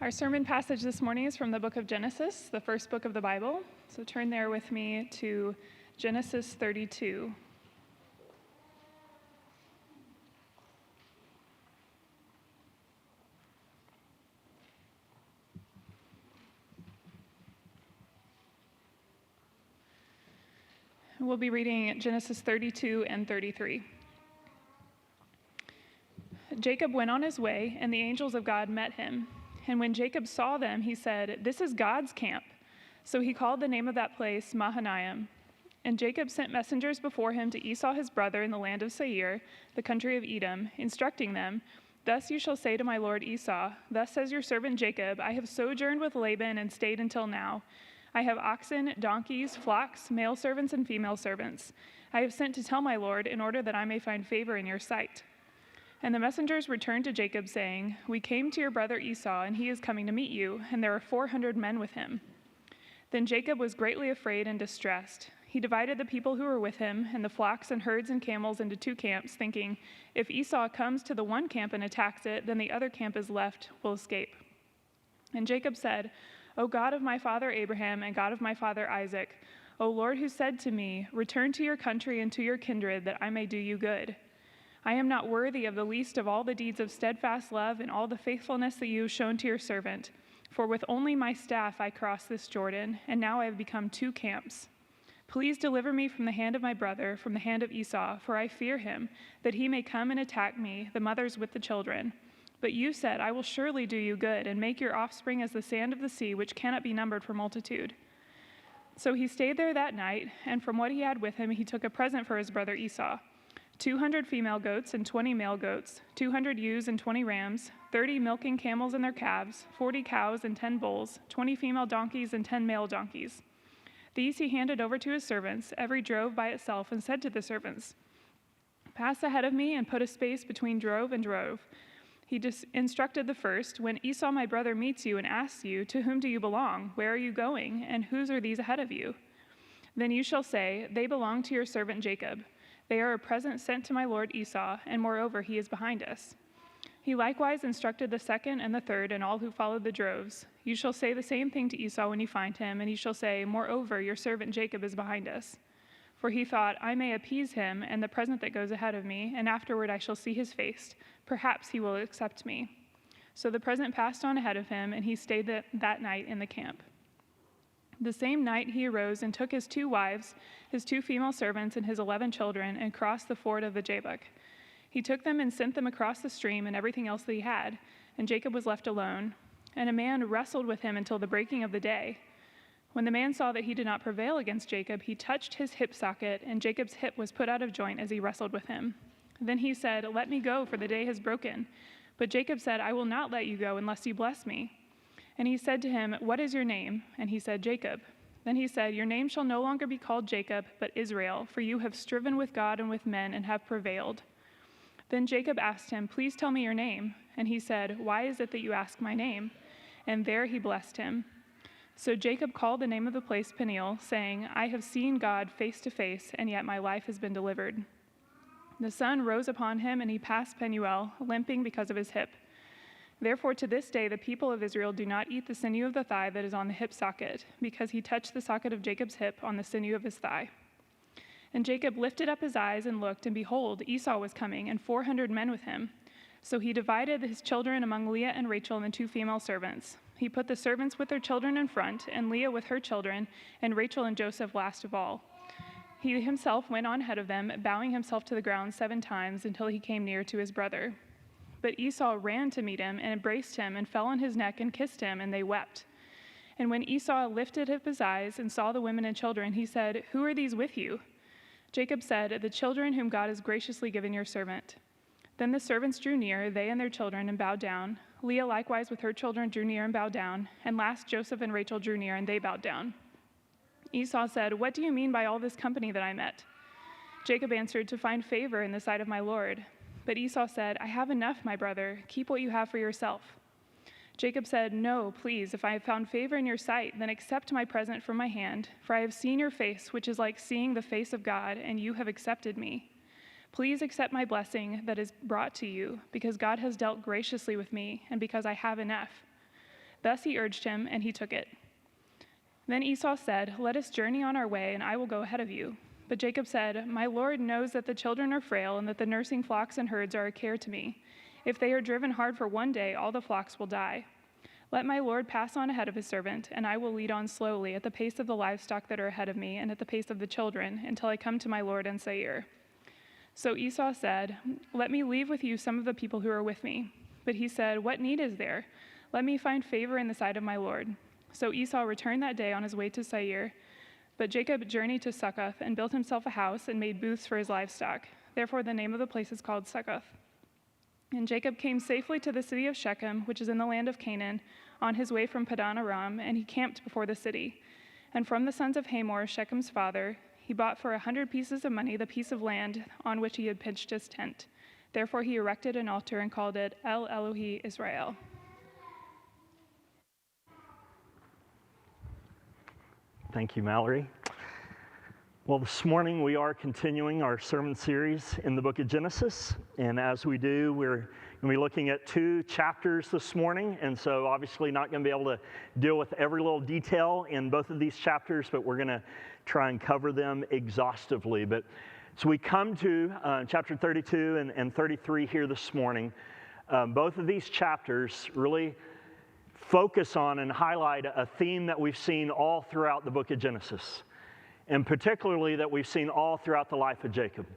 Our sermon passage this morning is from the book of Genesis, the first book of the Bible. So turn there with me to Genesis 32. We'll be reading Genesis 32 and 33. Jacob went on his way, and the angels of God met him. And when Jacob saw them, he said, "This is God's camp." So he called the name of that place Mahanaim. And Jacob sent messengers before him to Esau his brother in the land of Seir, the country of Edom, instructing them, "Thus you shall say to my lord Esau, thus says your servant Jacob, I have sojourned with Laban and stayed until now. I have oxen, donkeys, flocks, male servants and female servants. I have sent to tell my lord in order that I may find favor in your sight." And the messengers returned to Jacob, saying, "We came to your brother Esau, and he is coming to meet you, and there are 400 men with him." Then Jacob was greatly afraid and distressed. He divided the people who were with him, and the flocks and herds and camels into two camps, thinking, "If Esau comes to the one camp and attacks it, then the other camp is left will escape." And Jacob said, "O God of my father Abraham and God of my father Isaac, O Lord, who said to me, 'Return to your country and to your kindred, that I may do you good.' I am not worthy of the least of all the deeds of steadfast love and all the faithfulness that you have shown to your servant. For with only my staff I crossed this Jordan, and now I have become two camps. Please deliver me from the hand of my brother, from the hand of Esau, for I fear him, that he may come and attack me, the mothers with the children. But you said, 'I will surely do you good, and make your offspring as the sand of the sea, which cannot be numbered for multitude.'" So he stayed there that night, and from what he had with him he took a present for his brother Esau: 200 female goats and 20 male goats, 200 ewes and 20 rams, 30 milking camels and their calves, 40 cows and 10 bulls, 20 female donkeys and 10 male donkeys. These he handed over to his servants, every drove by itself, and said to the servants, "Pass ahead of me and put a space between drove and drove." He instructed the first, "When Esau my brother meets you and asks you, 'To whom do you belong? Where are you going? And whose are these ahead of you?' Then you shall say, 'They belong to your servant Jacob. They are a present sent to my lord Esau, and moreover he is behind us.' He likewise instructed the second and the third and all who followed the droves. You shall say the same thing to Esau when you find him, and he shall say, 'Moreover, your servant Jacob is behind us.' For he thought, 'I may appease him and the present that goes ahead of me, and afterward I shall see his face. Perhaps he will accept me.' So the present passed on ahead of him, and he stayed that night in the camp. The same night he arose and took his 2 wives, his 2 female servants, and his 11 children, and crossed the ford of the Jabbok. He took them and sent them across the stream and everything else that he had, and Jacob was left alone. And a man wrestled with him until the breaking of the day. When the man saw that he did not prevail against Jacob, he touched his hip socket, and Jacob's hip was put out of joint as he wrestled with him. Then he said, 'Let me go, for the day has broken.' But Jacob said, 'I will not let you go unless you bless me.' And he said to him, 'What is your name?' And he said, 'Jacob.' Then he said, 'Your name shall no longer be called Jacob, but Israel, for you have striven with God and with men and have prevailed.' Then Jacob asked him, 'Please tell me your name.' And he said, 'Why is it that you ask my name?' And there he blessed him. So Jacob called the name of the place Peniel, saying, 'I have seen God face to face, and yet my life has been delivered.' The sun rose upon him, and he passed Penuel, limping because of his hip. Therefore to this day the people of Israel do not eat the sinew of the thigh that is on the hip socket, because he touched the socket of Jacob's hip on the sinew of his thigh. And Jacob lifted up his eyes and looked, and behold, Esau was coming, and 400 men with him. So he divided his children among Leah and Rachel and the 2 female servants. He put the servants with their children in front, and Leah with her children, and Rachel and Joseph last of all. He himself went on ahead of them, bowing himself to the ground 7 times until he came near to his brother. But Esau ran to meet him and embraced him and fell on his neck and kissed him, and they wept. And when Esau lifted up his eyes and saw the women and children, he said, 'Who are these with you?' Jacob said, 'The children whom God has graciously given your servant.' Then the servants drew near, they and their children, and bowed down. Leah likewise with her children drew near and bowed down. And last Joseph and Rachel drew near, and they bowed down. Esau said, 'What do you mean by all this company that I met?' Jacob answered, 'To find favor in the sight of my Lord.' But Esau said, 'I have enough, my brother. Keep what you have for yourself.' Jacob said, 'No, please, if I have found favor in your sight, then accept my present from my hand, for I have seen your face, which is like seeing the face of God, and you have accepted me. Please accept my blessing that is brought to you, because God has dealt graciously with me, and because I have enough.' Thus he urged him, and he took it. Then Esau said, "Let us journey on our way, and I will go ahead of you." But Jacob said, "My Lord knows that the children are frail, and that the nursing flocks and herds are a care to me. If they are driven hard for one day, all the flocks will die. Let my Lord pass on ahead of his servant, and I will lead on slowly at the pace of the livestock that are ahead of me, and at the pace of the children, until I come to my Lord in Seir." So Esau said, "Let me leave with you some of the people who are with me." But he said, "What need is there? Let me find favor in the sight of my Lord." So Esau returned that day on his way to Seir. But Jacob journeyed to Succoth and built himself a house and made booths for his livestock. Therefore the name of the place is called Succoth. And Jacob came safely to the city of Shechem, which is in the land of Canaan, on his way from Padan Aram, and he camped before the city. And from the sons of Hamor, Shechem's father, he bought for 100 pieces of money the piece of land on which he had pitched his tent. Therefore he erected an altar and called it El Elohe Israel. Thank you, Mallory. Well, this morning we are continuing our sermon series in the book of Genesis. And as we do, we're going to be looking at 2 chapters this morning. And so obviously not going to be able to deal with every little detail in both of these chapters, but we're going to try and cover them exhaustively. But so we come to chapter 32 and 33 here this morning. Both of these chapters really focus on and highlight a theme that we've seen all throughout the book of Genesis, and particularly that we've seen all throughout the life of Jacob.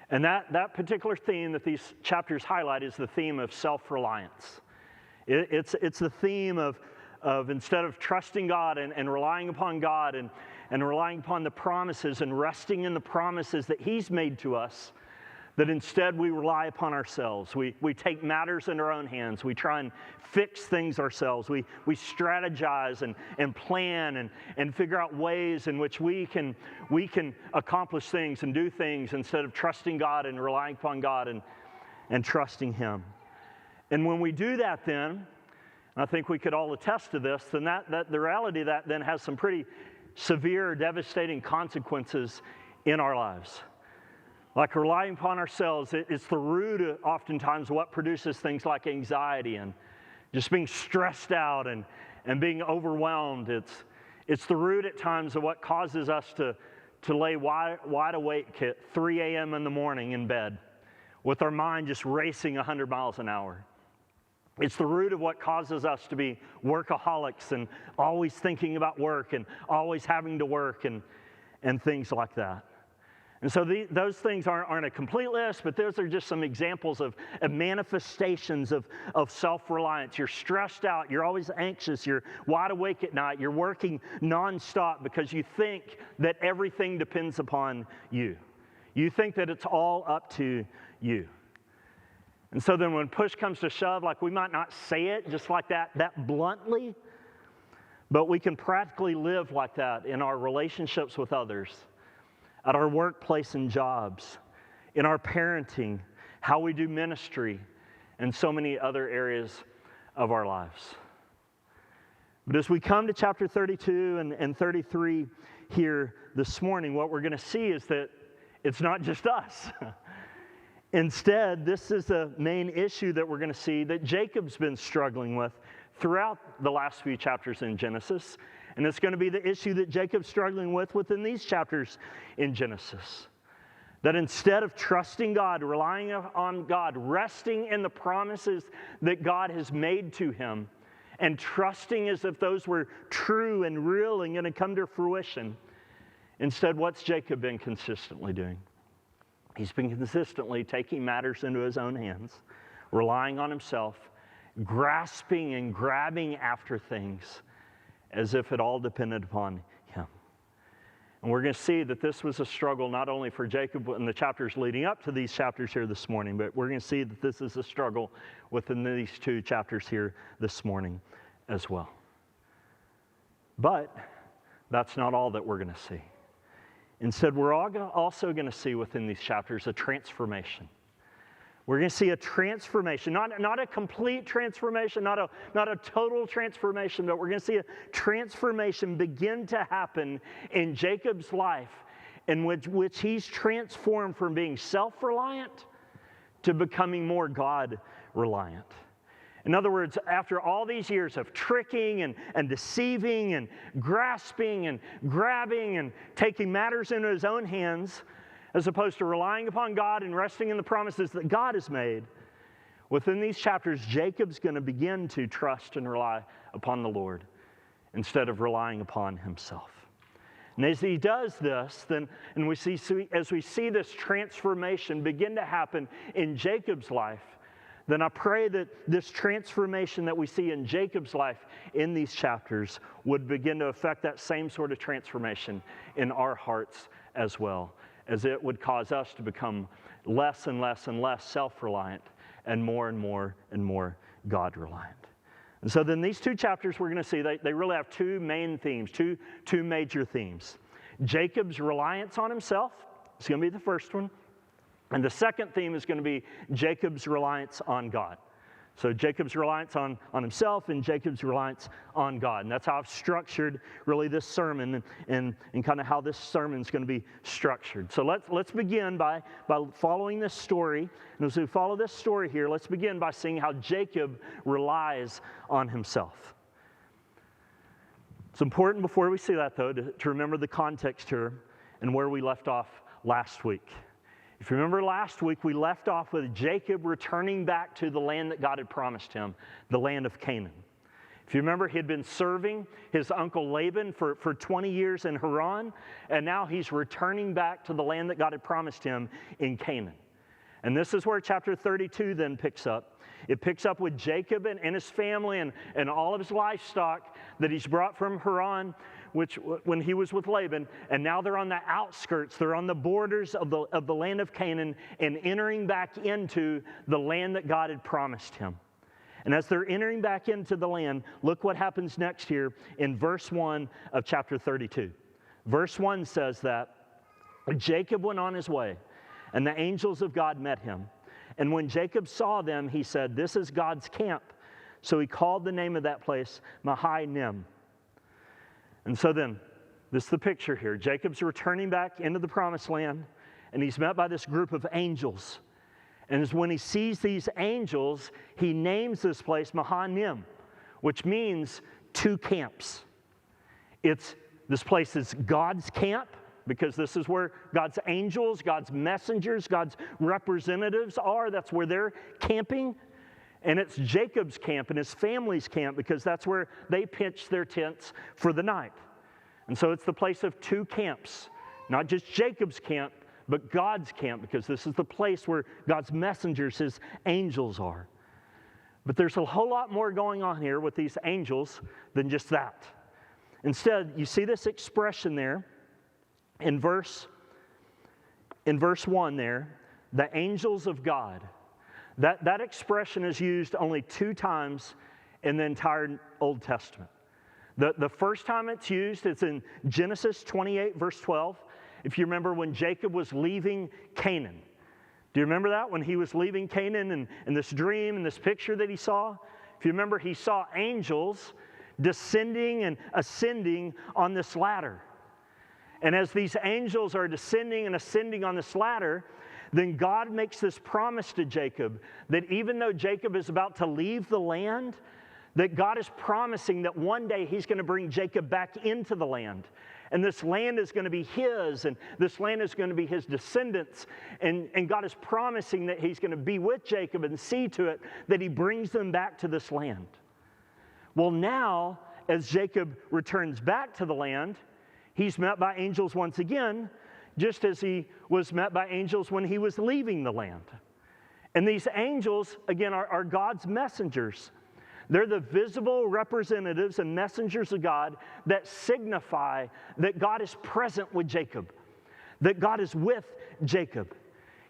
And that particular theme that these chapters highlight is the theme of self-reliance. It's the theme of instead of trusting God and relying upon God and relying upon the promises and resting in the promises that He's made to us, that instead we rely upon ourselves. We take matters in our own hands. We try and fix things ourselves. We strategize and plan and figure out ways in which we can accomplish things and do things instead of trusting God and relying upon God and trusting Him. And when we do that then, I think we could all attest to this, then that the reality of that then has some pretty severe, devastating consequences in our lives. Like relying upon ourselves, it's the root oftentimes what produces things like anxiety and just being stressed out and being overwhelmed. It's the root at times of what causes us to lay wide awake at 3 a.m. in the morning in bed with our mind just racing 100 miles an hour. It's the root of what causes us to be workaholics and always thinking about work and always having to work and things like that. And so those things aren't a complete list, but those are just some examples of manifestations of self-reliance. You're stressed out. You're always anxious. You're wide awake at night. You're working nonstop because you think that everything depends upon you. You think that it's all up to you. And so then when push comes to shove, like we might not say it just like that bluntly, but we can practically live like that in our relationships with others, at our workplace and jobs, in our parenting, how we do ministry, and so many other areas of our lives. But as we come to chapter 32 and 33 here this morning, what we're going to see is that it's not just us. Instead, this is the main issue that we're going to see that Jacob's been struggling with throughout the last few chapters in Genesis. And it's going to be the issue that Jacob's struggling with within these chapters in Genesis. That instead of trusting God, relying on God, resting in the promises that God has made to him, and trusting as if those were true and real and going to come to fruition, instead, what's Jacob been consistently doing? He's been consistently taking matters into his own hands, relying on himself, grasping and grabbing after things as if it all depended upon him. And we're going to see that this was a struggle not only for Jacob in the chapters leading up to these chapters here this morning, but we're going to see that this is a struggle within these 2 chapters here this morning as well. But that's not all that we're going to see. Instead, we're also going to see within these chapters a transformation. We're going to see a transformation, not a complete transformation, not a total transformation, but we're going to see a transformation begin to happen in Jacob's life, in which he's transformed from being self-reliant to becoming more God-reliant. In other words, after all these years of tricking and deceiving and grasping and grabbing and taking matters into his own hands, as opposed to relying upon God and resting in the promises that God has made, within these chapters, Jacob's going to begin to trust and rely upon the Lord instead of relying upon himself. And as he does this, as we see this transformation begin to happen in Jacob's life, then I pray that this transformation that we see in Jacob's life in these chapters would begin to affect that same sort of transformation in our hearts as well, as it would cause us to become less and less and less self-reliant and more God-reliant. And so then these two chapters we're going to see, they really have two main themes, two major themes. Jacob's reliance on himself is going to be the first one. And the second theme is going to be Jacob's reliance on God. So Jacob's reliance on himself and Jacob's reliance on God. And that's how I've structured really this sermon and kind of how this sermon is going to be structured. So let's begin by following this story. And as we follow this story here, let's begin by seeing how Jacob relies on himself. It's important before we see that, though, to remember the context here and where we left off last week. If you remember last week, we left off with Jacob returning back to the land that God had promised him, the land of Canaan. If you remember, he had been serving his uncle Laban for 20 years in Haran, and now he's returning back to the land that God had promised him in Canaan. And this is where chapter 32 then picks up. It picks up with Jacob and his family and all of his livestock that he's brought from Haran, when he was with Laban, and now they're on the outskirts, they're on the borders of the land of Canaan and entering back into the land that God had promised him. And as they're entering back into the land, look what happens next here in verse 1 of chapter 32. Verse 1 says that Jacob went on his way, and the angels of God met him. And when Jacob saw them, he said, "This is God's camp." So he called the name of that place Mahanaim. And so then, this is the picture here. Jacob's returning back into the promised land, and he's met by this group of angels. And when he sees these angels, he names this place Mahanaim, which means two camps. This place is God's camp, because this is where God's angels, God's messengers, God's representatives are. That's where they're camping. And it's Jacob's camp and his family's camp, because that's where they pitch their tents for the night. And so it's the place of two camps, not just Jacob's camp, but God's camp, because this is the place where God's messengers, his angels, are. But there's a whole lot more going on here with these angels than just that. Instead, you see this expression there in verse 1 there, the angels of God. That expression is used only 2 times in the entire Old Testament. The first time it's used, it's in Genesis 28, verse 12. If you remember when Jacob was leaving Canaan. Do you remember that? When he was leaving Canaan and this dream and this picture that he saw? If you remember, he saw angels descending and ascending on this ladder. And as these angels are descending and ascending on this ladder, then God makes this promise to Jacob that even though Jacob is about to leave the land, that God is promising that one day he's going to bring Jacob back into the land. And this land is going to be his, and this land is going to be his descendants. And God is promising that he's going to be with Jacob and see to it that he brings them back to this land. Well, now, as Jacob returns back to the land, he's met by angels once again, just as he was met by angels when he was leaving the land. And these angels, again, are God's messengers. They're the visible representatives and messengers of God that signify that God is present with Jacob, that God is with Jacob.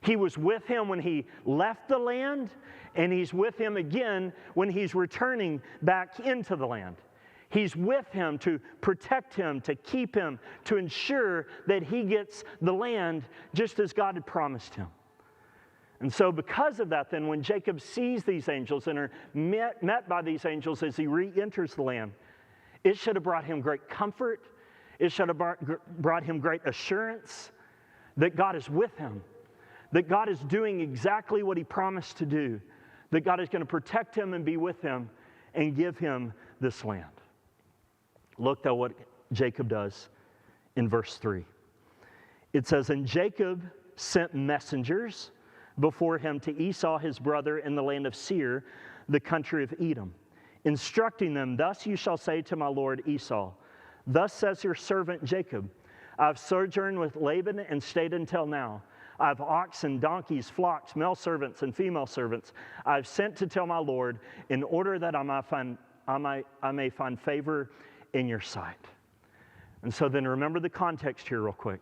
He was with him when he left the land, and he's with him again when he's returning back into the land. He's with him to protect him, to keep him, to ensure that he gets the land just as God had promised him. And so because of that, then, when Jacob sees these angels and are met by these angels as he re-enters the land, it should have brought him great comfort. It should have brought him great assurance that God is with him, that God is doing exactly what he promised to do, that God is going to protect him and be with him and give him this land. Look though what Jacob does in verse 3. It says, and Jacob sent messengers before him to Esau his brother in the land of Seir, the country of Edom, instructing them, thus you shall say to my lord Esau, thus says your servant Jacob, I've sojourned with Laban and stayed until now. I have oxen, donkeys, flocks, male servants, and female servants. I've sent to tell my Lord in order that I may find favor in your sight. And so then remember the context here real quick.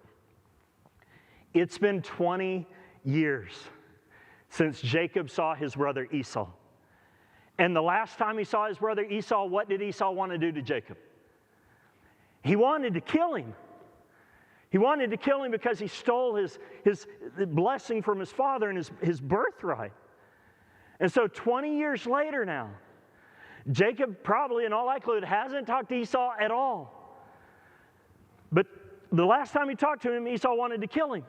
It's been 20 years since Jacob saw his brother Esau. And the last time he saw his brother Esau, what did Esau want to do to Jacob? He wanted to kill him. He wanted to kill him because he stole his blessing from his father and his birthright. And so 20 years later now, Jacob probably in all likelihood hasn't talked to Esau at all. But the last time he talked to him, Esau wanted to kill him.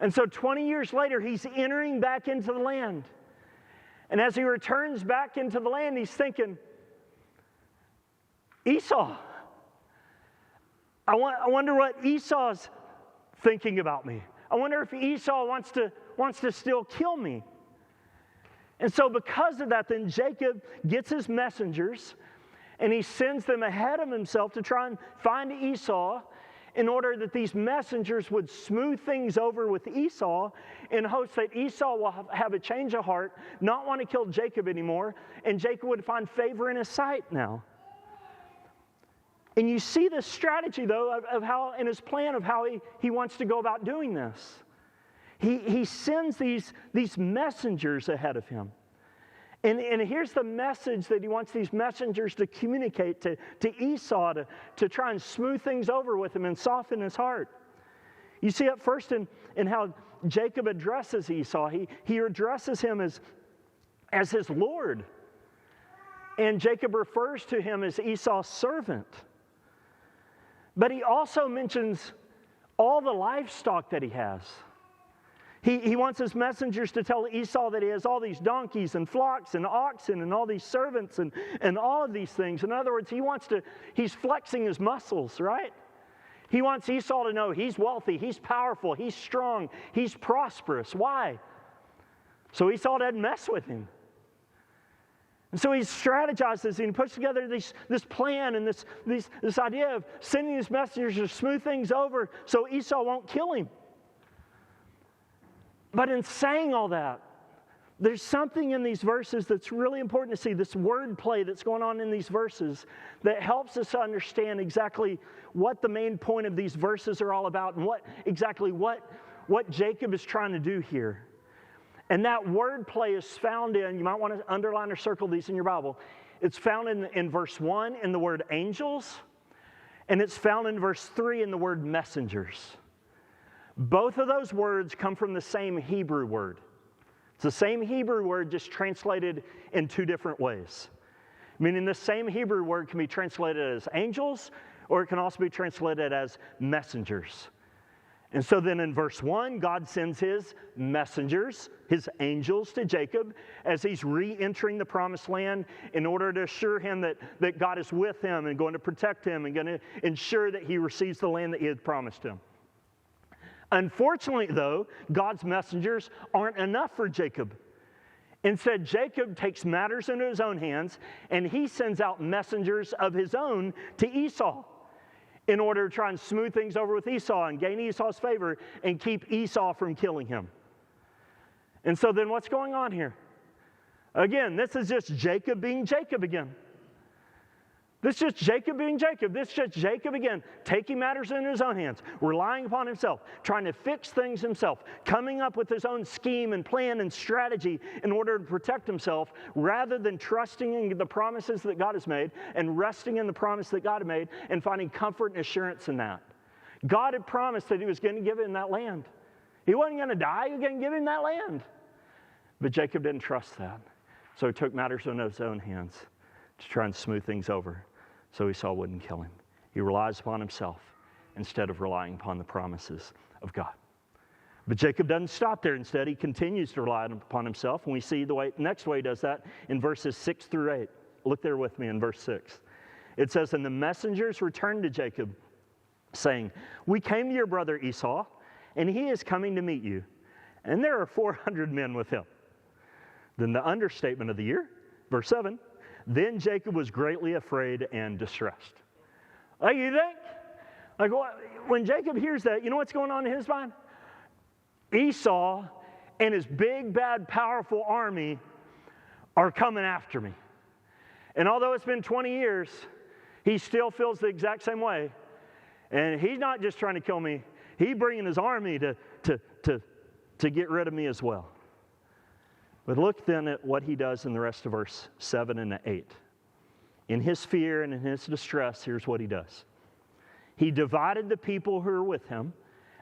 And so 20 years later, he's entering back into the land. And as he returns back into the land, he's thinking, Esau, I wonder what Esau's thinking about me. I wonder if Esau wants to still kill me. And so because of that, then Jacob gets his messengers and he sends them ahead of himself to try and find Esau in order that these messengers would smooth things over with Esau in hopes that Esau will have a change of heart, not want to kill Jacob anymore, and Jacob would find favor in his sight now. And you see this strategy, though, of how, in his plan of how he wants to go about doing this. He sends these messengers ahead of him. And here's the message that he wants these messengers to communicate to Esau to try and smooth things over with him and soften his heart. You see it first in how Jacob addresses Esau. He addresses him as his Lord. And Jacob refers to him as Esau's servant. But he also mentions all the livestock that he has. He wants his messengers to tell Esau that he has all these donkeys and flocks and oxen and all these servants and all of these things. In other words, he's flexing his muscles, right? He wants Esau to know he's wealthy, he's powerful, he's strong, he's prosperous. Why? So Esau doesn't mess with him. And so he strategizes and he puts together this plan and this idea of sending these messengers to smooth things over so Esau won't kill him. But in saying all that, there's something in these verses that's really important to see, this word play that's going on in these verses that helps us to understand exactly what the main point of these verses are all about and what Jacob is trying to do here. And that word play is found in, you might want to underline or circle these in your Bible. It's found in verse 1 in the word angels, and it's found in verse 3 in the word messengers. Both of those words come from the same Hebrew word. It's the same Hebrew word, just translated in two different ways. Meaning the same Hebrew word can be translated as angels, or it can also be translated as messengers. And so then in verse 1, God sends his messengers, his angels to Jacob as he's re-entering the promised land in order to assure him that God is with him and going to protect him and going to ensure that he receives the land that he had promised him. Unfortunately, though, God's messengers aren't enough for Jacob. Instead, Jacob takes matters into his own hands and he sends out messengers of his own to Esau in order to try and smooth things over with Esau and gain Esau's favor and keep Esau from killing him. And so then what's going on here? Again, this is just Jacob being Jacob again. This is just Jacob being Jacob. This is just Jacob again, taking matters into his own hands, relying upon himself, trying to fix things himself, coming up with his own scheme and plan and strategy in order to protect himself, rather than trusting in the promises that God has made and resting in the promise that God had made and finding comfort and assurance in that. God had promised that he was going to give him that land. He wasn't going to die. He was going to give him that land. But Jacob didn't trust that. So he took matters into his own hands to try and smooth things over so Esau wouldn't kill him. He relies upon himself instead of relying upon the promises of God. But Jacob doesn't stop there. Instead, he continues to rely upon himself. And we see the next way he does that in verses 6 through 8. Look there with me in verse 6. It says, "And the messengers returned to Jacob, saying, 'We came to your brother Esau, and he is coming to meet you. And there are 400 men with him.' Then the understatement of the year, verse 7, "Then Jacob was greatly afraid and distressed." Like, you think? Like, when Jacob hears that, you know what's going on in his mind? Esau and his big, bad, powerful army are coming after me. And although it's been 20 years, he still feels the exact same way. And he's not just trying to kill me. He's bringing his army to get rid of me as well. But look then at what he does in the rest of verse 7 and 8. In his fear and in his distress, here's what he does. He divided the people who were with him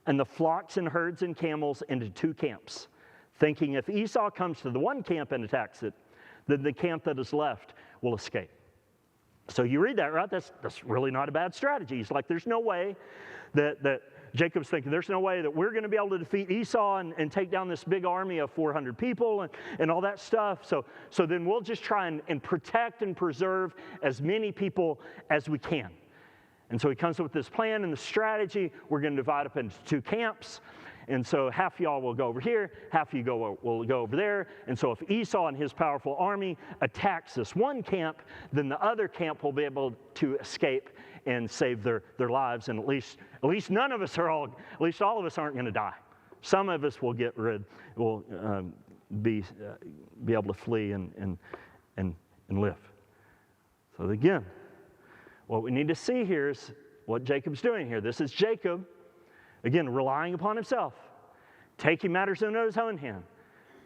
and the flocks and herds and camels into 2 camps, thinking if Esau comes to the one camp and attacks it, then the camp that is left will escape. So you read that, right? That's really not a bad strategy. He's like, there's no way that Jacob's thinking, there's no way that we're going to be able to defeat Esau and take down this big army of 400 people and all that stuff. So then we'll just try and protect and preserve as many people as we can. And so he comes up with this plan and the strategy. We're going to divide up into 2 camps. And so half y'all will go over here, half you will go over there. And so if Esau and his powerful army attacks this one camp, then the other camp will be able to escape and save their lives. And at least none of us at least all of us aren't going to die. Some of us will be able to flee and live. So again, what we need to see here is what Jacob's doing here. This is Jacob, again, relying upon himself, taking matters into his own hand,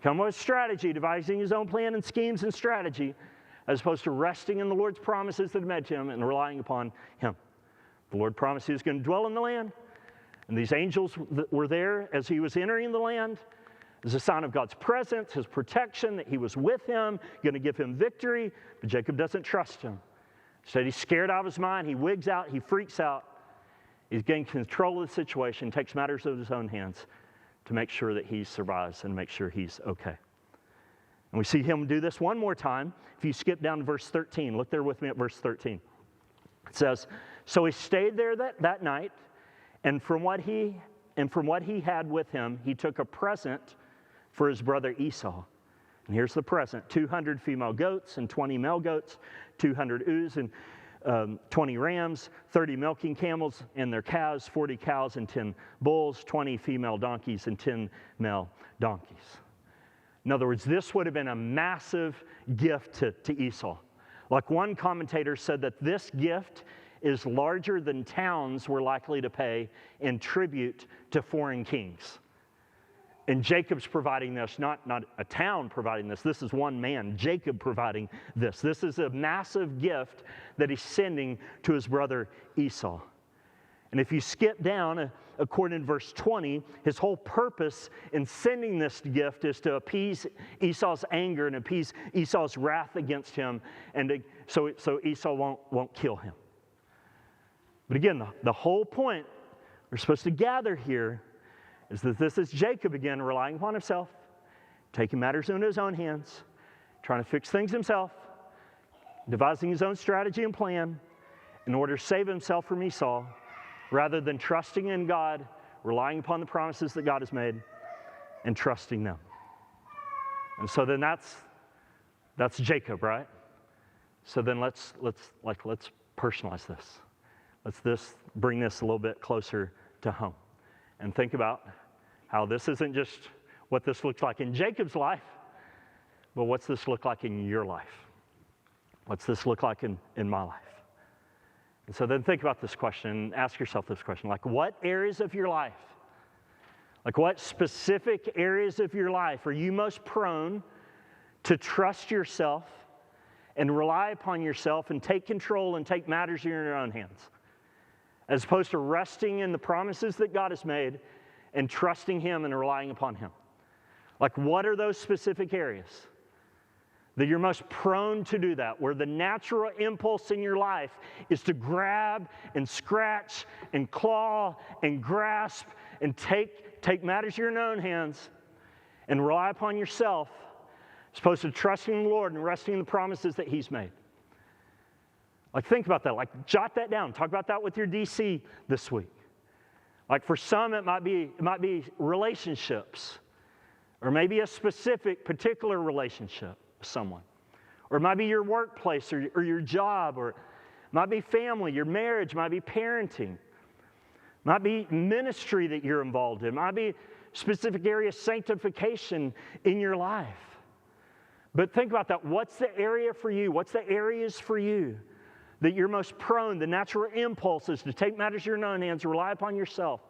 coming with strategy, devising his own plan and schemes and strategy, as opposed to resting in the Lord's promises that met him and relying upon him. The Lord promised he was going to dwell in the land, and these angels that were there as he was entering the land as a sign of God's presence, his protection, that he was with him, going to give him victory, but Jacob doesn't trust him. Instead, he's scared out of his mind, he wigs out, he freaks out. He's getting control of the situation, takes matters into his own hands to make sure that he survives and make sure he's okay. And we see him do this one more time. If you skip down to verse 13, look there with me at verse 13. It says, "So he stayed there that night, and from what he had with him, he took a present for his brother Esau." And here's the present: 200 female goats and 20 male goats, 200 ewes and 20 rams, 30 milking camels and their calves, 40 cows and 10 bulls, 20 female donkeys and 10 male donkeys. In other words, this would have been a massive gift to Esau. Like one commentator said that this gift is larger than towns were likely to pay in tribute to foreign kings. And Jacob's providing this, not a town providing this. This is one man, Jacob, providing this. This is a massive gift that he's sending to his brother Esau. And if you skip down, according to verse 20, his whole purpose in sending this gift is to appease Esau's anger and appease Esau's wrath against him, and so Esau won't kill him. But again, the whole point we're supposed to gather here is that this is Jacob again, relying upon himself, taking matters into his own hands, trying to fix things himself, devising his own strategy and plan in order to save himself from Esau, rather than trusting in God, relying upon the promises that God has made, and trusting them. And so then that's Jacob, right? So then let's personalize this. Let's bring this a little bit closer to home. And think about how this isn't just what this looks like in Jacob's life, but what's this look like in your life? What's this look like in my life? And so then think about this question and ask yourself this question. Like, what areas of your life, like what specific areas of your life are you most prone to trust yourself and rely upon yourself and take control and take matters in your own hands, as opposed to resting in the promises that God has made and trusting Him and relying upon Him? Like, what are those specific areas that you're most prone to do that, where the natural impulse in your life is to grab and scratch and claw and grasp and take matters in your own hands and rely upon yourself, as opposed to trusting in the Lord and resting in the promises that He's made. Like, think about that. Like, jot that down. Talk about that with your DC this week. Like, for some, it might be relationships, or maybe a specific, particular relationship with someone. Or it might be your workplace or your job, or it might be family, your marriage, might be parenting. Might be ministry that you're involved in. Might be specific area of sanctification in your life. But think about that. What's the area for you? What's the areas for you that you're most prone, the natural impulses to take matters in your own hands, rely upon yourself,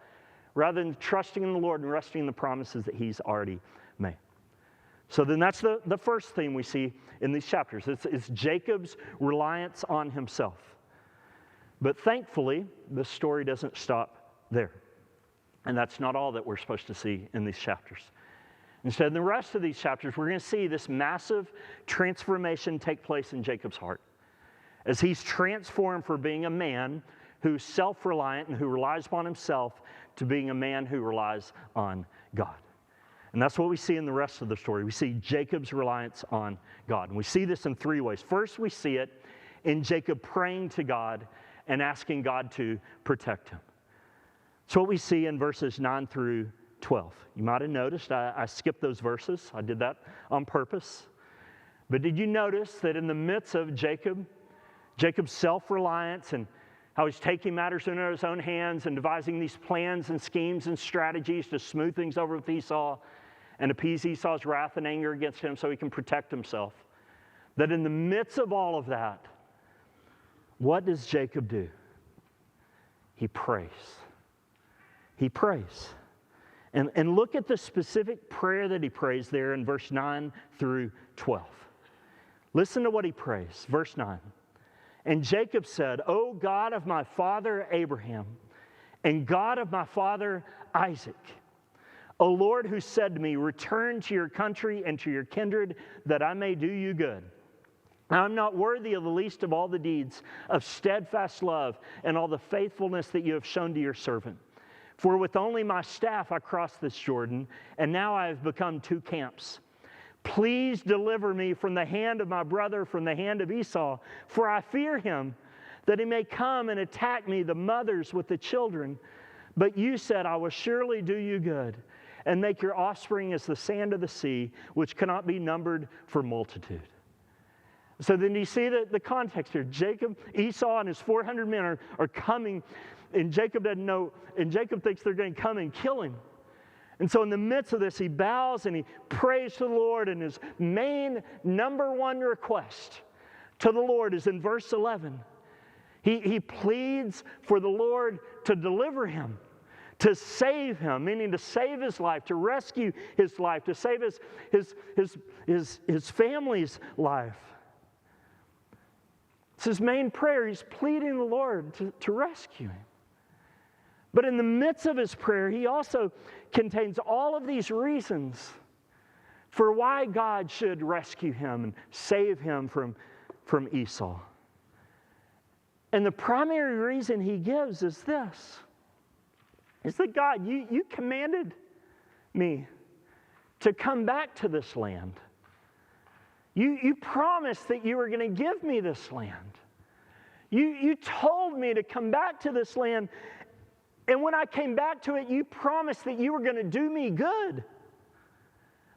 rather than trusting in the Lord and resting in the promises that He's already made? So then that's the first theme we see in these chapters. It's Jacob's reliance on himself. But thankfully, the story doesn't stop there. And that's not all that we're supposed to see in these chapters. Instead, in the rest of these chapters, we're going to see this massive transformation take place in Jacob's heart as he's transformed from being a man who's self-reliant and who relies upon himself to being a man who relies on God. And that's what we see in the rest of the story. We see Jacob's reliance on God. And we see this in three ways. First, we see it in Jacob praying to God and asking God to protect him. It's what we see in verses 9 through 12. You might have noticed I skipped those verses. I did that on purpose. But did you notice that in the midst of Jacob's self-reliance and how he's taking matters into his own hands and devising these plans and schemes and strategies to smooth things over with Esau and appease Esau's wrath and anger against him so he can protect himself, that in the midst of all of that, what does Jacob do? He prays. He prays. And look at the specific prayer that he prays there in verse 9 through 12. Listen to what he prays. Verse 9. And Jacob said, O God of my father Abraham, and God of my father Isaac, O Lord, who said to me, return to your country and to your kindred, that I may do you good. I'm not worthy of the least of all the deeds of steadfast love and all the faithfulness that you have shown to your servant. For with only my staff I crossed this Jordan, and now I have become two camps. Please deliver me from the hand of my brother, from the hand of Esau, for I fear him, that he may come and attack me, the mothers with the children. But you said, I will surely do you good, and make your offspring as the sand of the sea, which cannot be numbered for multitude. So then you see the context here. Esau and his 400 men are coming, and Jacob doesn't know, and Jacob thinks they're going to come and kill him. And so in the midst of this, he bows and he prays to the Lord, and his main number one request to the Lord is in verse 11. He pleads for the Lord to deliver him, to save him, meaning to save his life, to rescue his life, to save his family's life. It's his main prayer. He's pleading the Lord to rescue him. But in the midst of his prayer, he also contains all of these reasons for why God should rescue him and save him from Esau. And the primary reason he gives is this, is that God, you commanded me to come back to this land. You promised that you were going to give me this land. You told me to come back to this land. And when I came back to it, you promised that you were going to do me good.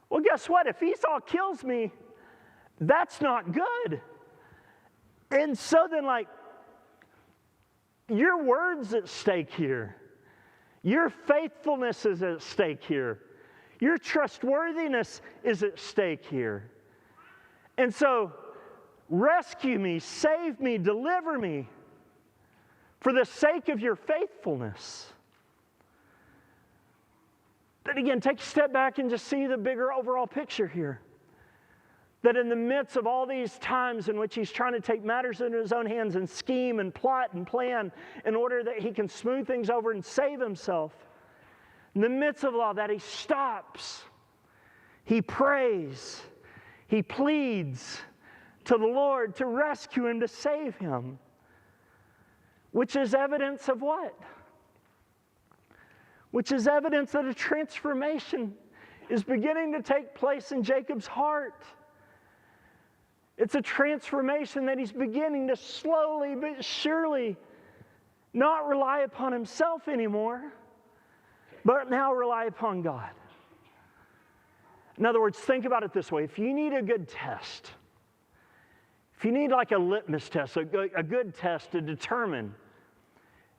Well, guess what? If Esau kills me, that's not good. And so then, your word's at stake here. Your faithfulness is at stake here. Your trustworthiness is at stake here. And so, rescue me, save me, deliver me, for the sake of your faithfulness. Then again, take a step back and just see the bigger overall picture here. That in the midst of all these times in which he's trying to take matters into his own hands and scheme and plot and plan in order that he can smooth things over and save himself, in the midst of all that, he stops. He prays. He pleads to the Lord to rescue him, to save him. Which is evidence of what? which is evidence that a transformation is beginning to take place in Jacob's heart. It's a transformation that he's beginning to slowly but surely not rely upon himself anymore, but now rely upon God. In other words, think about it this way. If you need a good test, if you need like a litmus test, a good test to determine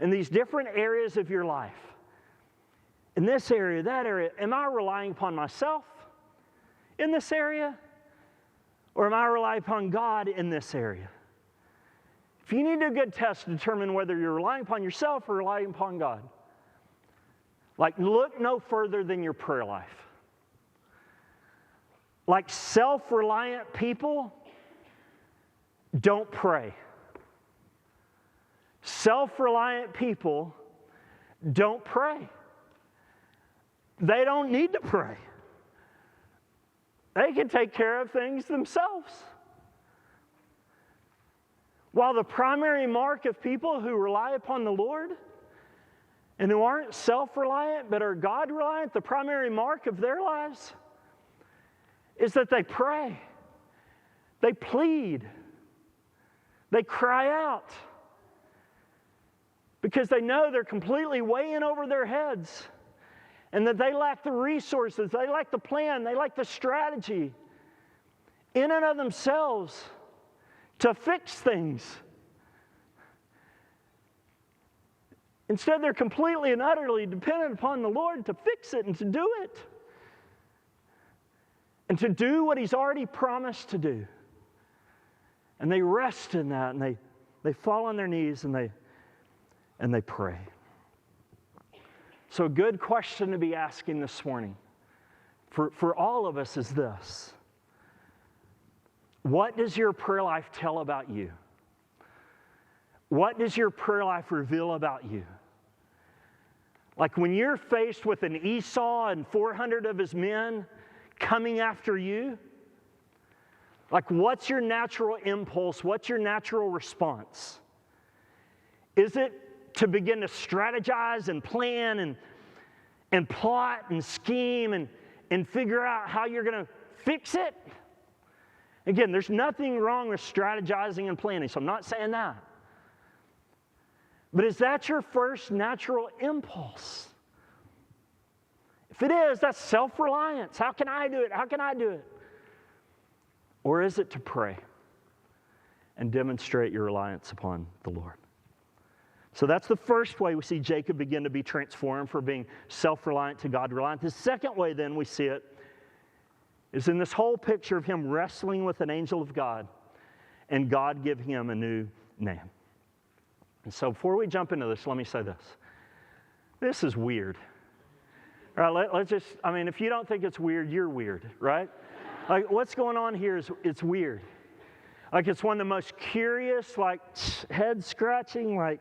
in these different areas of your life, in this area, that area, am I relying upon myself in this area? Or am I relying upon God in this area? If you need a good test to determine whether you're relying upon yourself or relying upon God, like look no further than your prayer life. Like self-reliant people don't pray. Self-reliant people don't pray. They don't need to pray. They can take care of things themselves. While the primary mark of people who rely upon the Lord and who aren't self-reliant but are God-reliant, the primary mark of their lives is that they pray, they plead, they cry out because they know they're completely way in over their heads and that they lack the resources, they lack the plan, they lack the strategy in and of themselves to fix things. Instead, they're completely and utterly dependent upon the Lord to fix it and to do it. And to do what He's already promised to do. And they rest in that, and they fall on their knees, and they pray. So a good question to be asking this morning for all of us is this. What does your prayer life tell about you? What does your prayer life reveal about you? Like when you're faced with an Esau and 400 of his men coming after you, like what's your natural impulse? What's your natural response? Is it to begin to strategize and plan and plot and scheme and figure out how you're going to fix it? Again, there's nothing wrong with strategizing and planning, so I'm not saying that. But is that your first natural impulse? If it is, that's self-reliance. How can I do it? How can I do it? Or is it to pray and demonstrate your reliance upon the Lord? So that's the first way we see Jacob begin to be transformed from being self-reliant to God-reliant. The second way then we see it is in this whole picture of him wrestling with an angel of God and God giving him a new name. And so before we jump into this, let me say this. This is weird. All right, let's just, if you don't think it's weird, you're weird, right? Like what's going on here is it's weird. Like it's one of the most curious, like head-scratching, like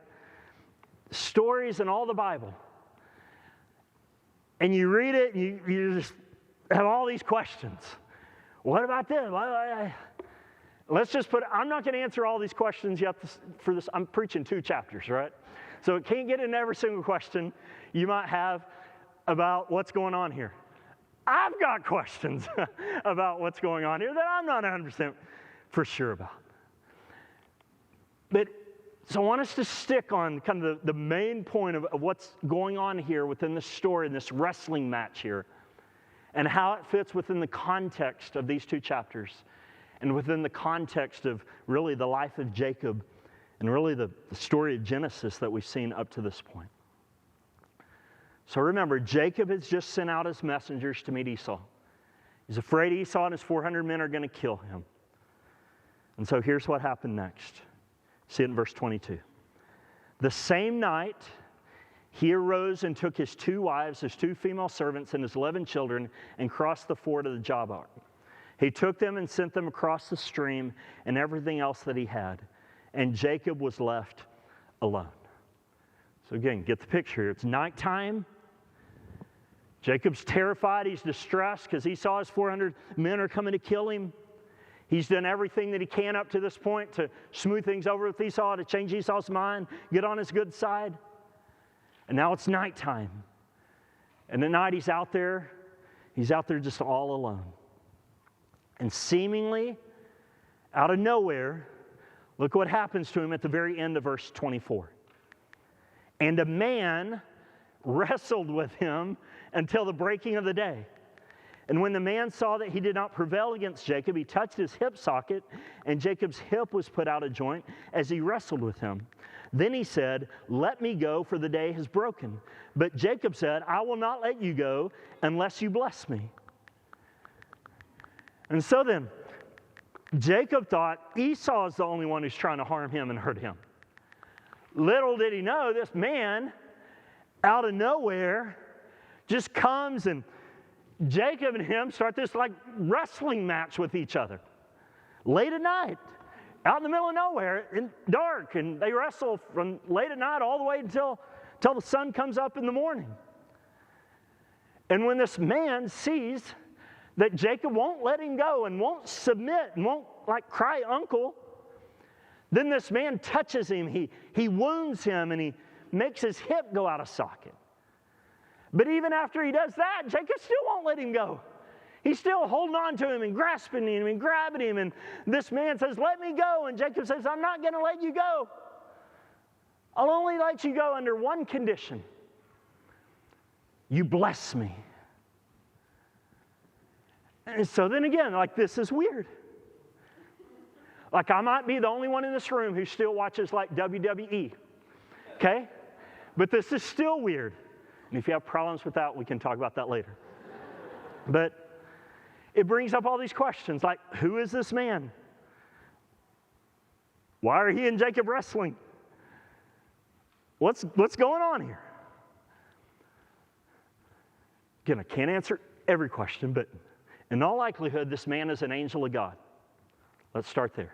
stories in all the Bible. And you read it, and you just have all these questions. What about this? Let's just I'm not going to answer all these questions yet for this. I'm preaching 2 chapters, right? So it can't get into every single question you might have about what's going on here. I've got questions about what's going on here that I'm not 100% for sure about. So I want us to stick on kind of the main point of what's going on here within this story, in this wrestling match here, and how it fits within the context of these 2 chapters, and within the context of really the life of Jacob, and really the story of Genesis that we've seen up to this point. So remember, Jacob has just sent out his messengers to meet Esau. He's afraid Esau and his 400 men are going to kill him. And so here's what happened next. See it in verse 22. The same night, he arose and took his 2 wives, his 2 female servants, and his 11 children, and crossed the ford of the Jabbok. He took them and sent them across the stream and everything else that he had. And Jacob was left alone. So again, get the picture here. It's nighttime. Jacob's terrified. He's distressed because he saw his 400 men are coming to kill him. He's done everything that he can up to this point to smooth things over with Esau, to change Esau's mind, get on his good side. And now it's nighttime. And at night he's out there just all alone. And seemingly, out of nowhere, look what happens to him at the very end of verse 24. And a man wrestled with him until the breaking of the day. And when the man saw that he did not prevail against Jacob, he touched his hip socket, and Jacob's hip was put out of joint as he wrestled with him. Then he said, "Let me go, for the day has broken." But Jacob said, "I will not let you go unless you bless me." And so then, Jacob thought Esau is the only one who's trying to harm him and hurt him. Little did he know, this man, out of nowhere, just comes, and Jacob and him start this like wrestling match with each other. Late at night, out in the middle of nowhere, in dark, and they wrestle from late at night all the way until the sun comes up in the morning. And when this man sees that Jacob won't let him go and won't submit and won't like cry uncle, then this man touches him, he wounds him, and he makes his hip go out of socket. But even after he does that, Jacob still won't let him go. He's still holding on to him and grasping him and grabbing him. And this man says, "Let me go." And Jacob says, "I'm not going to let you go. I'll only let you go under one condition. You bless me." And so then again, like, this is weird. Like, I might be the only one in this room who still watches like WWE. Okay? But this is still weird. And if you have problems with that, we can talk about that later. But it brings up all these questions, like, who is this man? Why are he and Jacob wrestling? What's going on here? Again, I can't answer every question, but in all likelihood, this man is an angel of God. Let's start there.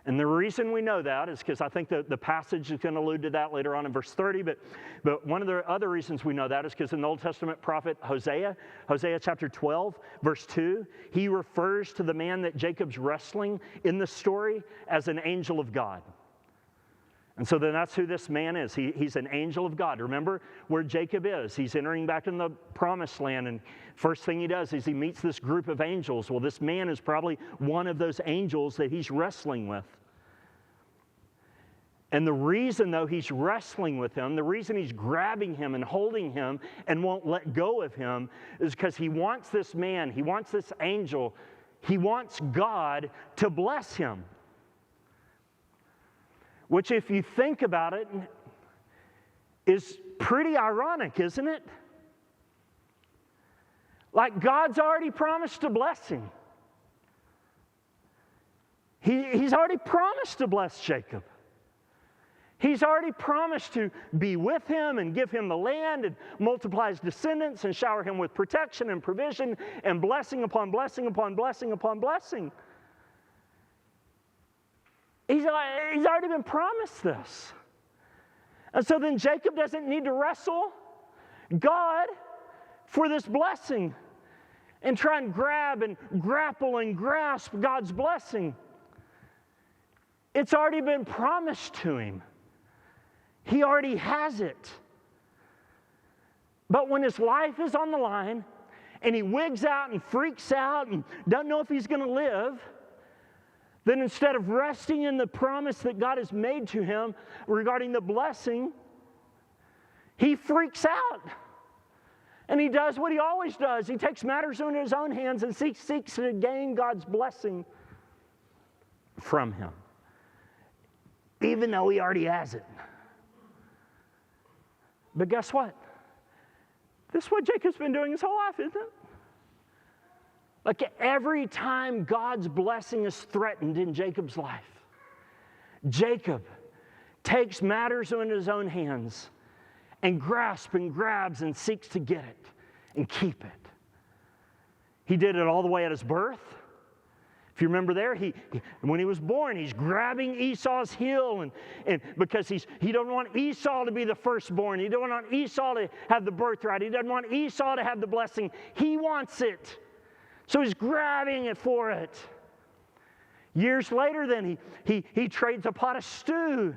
And the reason we know that is because I think the passage is going to allude to that later on in verse 30. But one of the other reasons we know that is because in the Old Testament prophet Hosea chapter 12, verse 2, he refers to the man that Jacob's wrestling in the story as an angel of God. And so then that's who this man is. He's an angel of God. Remember where Jacob is. He's entering back in the promised land, and first thing he does is he meets this group of angels. Well, this man is probably one of those angels that he's wrestling with. And the reason, though, he's wrestling with him, the reason he's grabbing him and holding him and won't let go of him is because he wants this man, he wants this angel, he wants God to bless him. Which, if you think about it, is pretty ironic, isn't it? Like, God's already promised to bless him. He's already promised to bless Jacob. He's already promised to be with him and give him the land and multiply his descendants and shower him with protection and provision and blessing upon blessing upon blessing upon blessing. He's already been promised this. And so then Jacob doesn't need to wrestle God for this blessing and try and grab and grapple and grasp God's blessing. It's already been promised to him. He already has it. But when his life is on the line and he wigs out and freaks out and doesn't know if he's going to live, then instead of resting in the promise that God has made to him regarding the blessing, he freaks out. And he does what he always does. He takes matters into his own hands and seeks to gain God's blessing from him, even though he already has it. But guess what? This is what Jacob's been doing his whole life, isn't it? Like, every time God's blessing is threatened in Jacob's life, Jacob takes matters into his own hands and grasps and grabs and seeks to get it and keep it. He did it all the way at his birth. If you remember there, when he was born, he's grabbing Esau's heel, and because he don't want Esau to be the firstborn. He don't want Esau to have the birthright. He doesn't want Esau to have the blessing. He wants it. So he's grabbing it for it. Years later then, he trades a pot of stew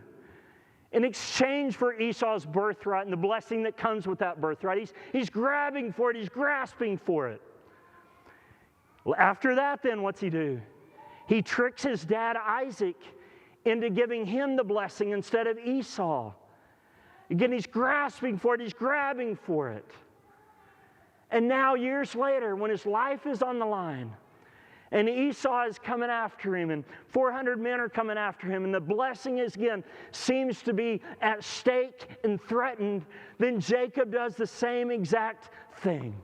in exchange for Esau's birthright and the blessing that comes with that birthright. He's grabbing for it. He's grasping for it. Well, after that, then, what's he do? He tricks his dad, Isaac, into giving him the blessing instead of Esau. Again, he's grasping for it. He's grabbing for it. And now, years later, when his life is on the line, and Esau is coming after him, and 400 men are coming after him, and the blessing is, again, seems to be at stake and threatened, then Jacob does the same exact thing.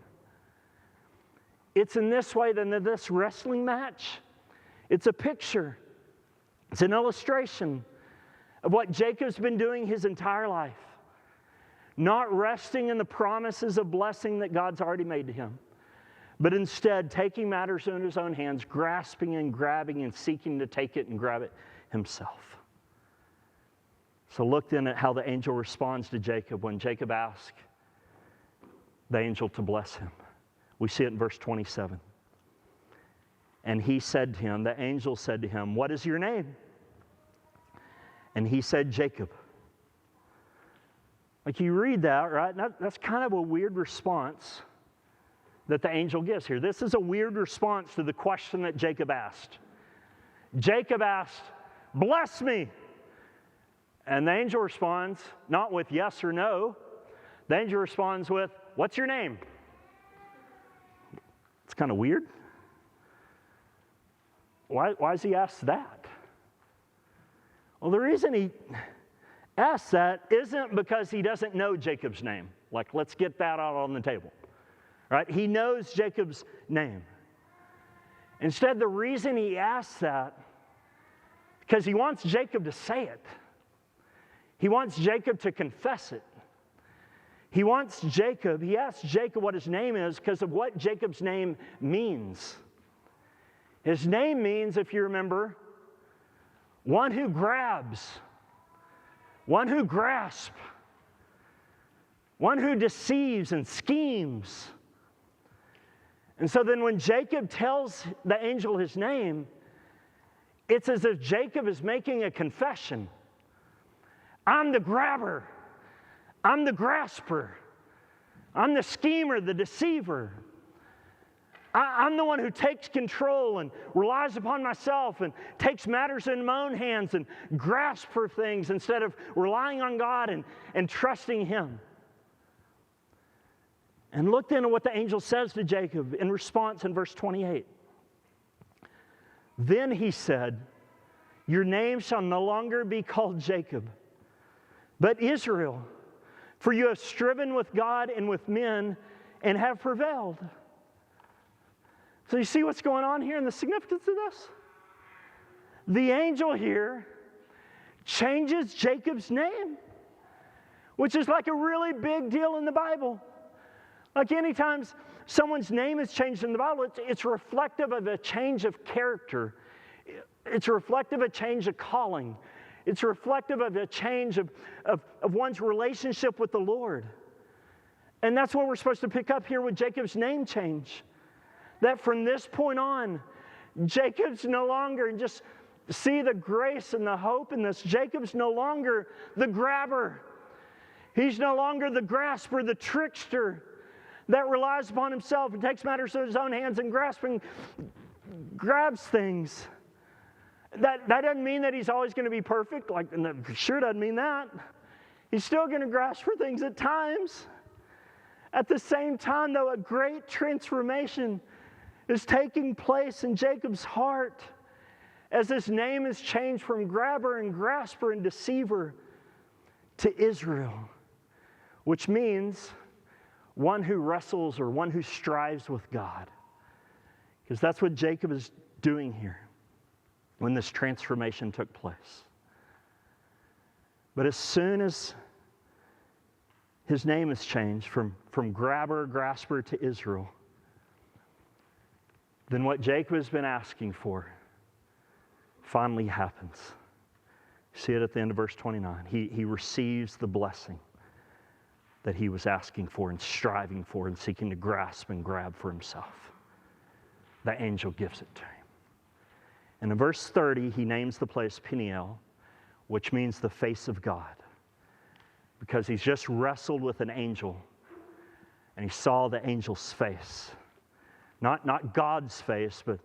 It's in this way that this wrestling match, it's a picture, it's an illustration of what Jacob's been doing his entire life. Not resting in the promises of blessing that God's already made to him, but instead taking matters into his own hands, grasping and grabbing and seeking to take it and grab it himself. So look then at how the angel responds to Jacob when Jacob asks the angel to bless him. We see it in verse 27. And he said to him, the angel said to him, "What is your name?" And he said, "Jacob." Like you read that, right? That's kind of a weird response that the angel gives here. This is a weird response to the question that Jacob asked. Jacob asked, "Bless me." And the angel responds, not with yes or no. The angel responds with, "What's your name?" It's kind of weird. Why does he ask that? Well, the reason he asks that isn't because he doesn't know Jacob's name. Like, let's get that out on the table. Right? He knows Jacob's name. Instead, the reason he asks that, because he wants Jacob to say it. He wants Jacob to confess it. He asks Jacob what his name is because of what Jacob's name means. His name means, if you remember, one who grabs, one who grasps, one who deceives and schemes. And so then when Jacob tells the angel his name, it's as if Jacob is making a confession. I'm the grabber. I'm the grasper. I'm the schemer, the deceiver. I'm the one who takes control and relies upon myself and takes matters in my own hands and grasps for things instead of relying on God and trusting Him. And look then at what the angel says to Jacob in response in verse 28. Then he said, "Your name shall no longer be called Jacob, but Israel, for you have striven with God and with men and have prevailed." So you see what's going on here and the significance of this? The angel here changes Jacob's name, which is like a really big deal in the Bible. Like anytime someone's name is changed in the Bible, it's reflective of a change of character. It's reflective of a change of calling. It's reflective of a change of one's relationship with the Lord. And that's what we're supposed to pick up here with Jacob's name change. That from this point on, Jacob's no longer, just see the grace and the hope in this, Jacob's no longer the grabber. He's no longer the grasper, the trickster that relies upon himself and takes matters in his own hands and grabs things. That doesn't mean that he's always going to be perfect. Sure doesn't mean that. He's still going to grasp for things at times. At the same time, though, a great transformation is taking place in Jacob's heart as his name is changed from grabber and grasper and deceiver to Israel, which means one who wrestles or one who strives with God. Because that's what Jacob is doing here when this transformation took place. But as soon as his name is changed from grabber, grasper to Israel, then what Jacob has been asking for finally happens. See it at the end of verse 29. He receives the blessing that he was asking for and striving for and seeking to grasp and grab for himself. The angel gives it to him. And in verse 30, he names the place Peniel, which means the face of God. because he's just wrestled with an angel, and he saw the angel's face. Not God's face, but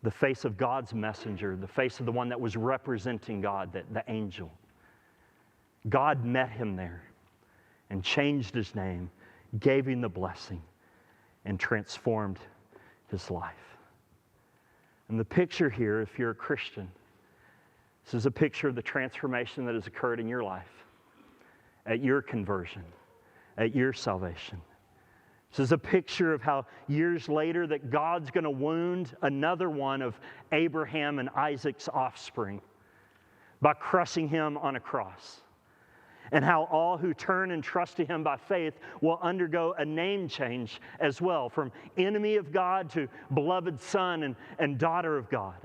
the face of God's messenger, the face of the one that was representing God, the angel. God met him there and changed his name, gave him the blessing, and transformed his life. And the picture here, if you're a Christian, this is a picture of the transformation that has occurred in your life, at your conversion, at your salvation. This is a picture of how years later that God's going to wound another one of Abraham and Isaac's offspring by crushing him on a cross. And how all who turn and trust to him by faith will undergo a name change as well, from enemy of God to beloved son and daughter of God.